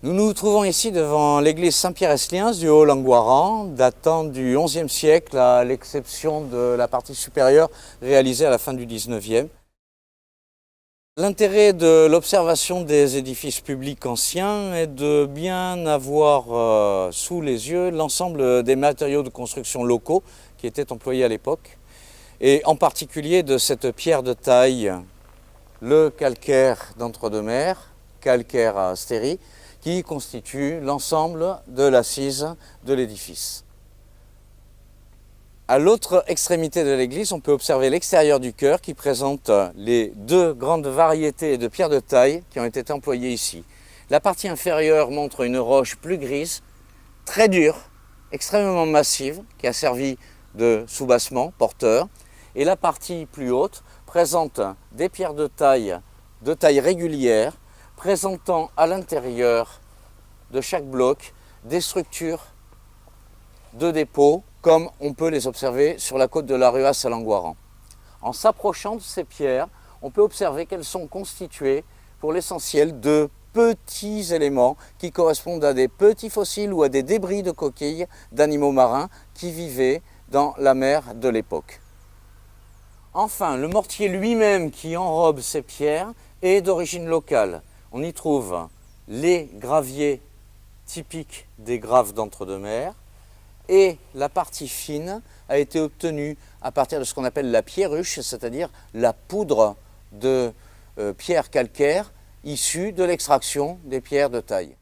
Nous nous trouvons ici devant l'église Saint-Pierre-Esliens du Haut-Langoiran, datant du XIe siècle, à l'exception de la partie supérieure réalisée à la fin du XIXe. L'intérêt de l'observation des édifices publics anciens est de bien avoir sous les yeux l'ensemble des matériaux de construction locaux qui étaient employés à l'époque, et en particulier de cette pierre de taille, le calcaire d'Entre-deux-Mers, calcaire stéri, qui constitue l'ensemble de l'assise de l'édifice. À l'autre extrémité de l'église, on peut observer l'extérieur du chœur qui présente les deux grandes variétés de pierres de taille qui ont été employées ici. La partie inférieure montre une roche plus grise, très dure, extrêmement massive, qui a servi de soubassement, porteur, et la partie plus haute présente des pierres de taille régulière, présentant à l'intérieur de chaque bloc des structures de dépôt, comme on peut les observer sur la côte de la Ruas à Langoiran. En s'approchant de ces pierres, on peut observer qu'elles sont constituées pour l'essentiel de petits éléments qui correspondent à des petits fossiles ou à des débris de coquilles d'animaux marins qui vivaient dans la mer de l'époque. Enfin, le mortier lui-même qui enrobe ces pierres est d'origine locale. On y trouve les graviers typiques des graves d'Entre-deux-Mers, et la partie fine a été obtenue à partir de ce qu'on appelle la pierruche, c'est-à-dire la poudre de pierre calcaire issue de l'extraction des pierres de taille.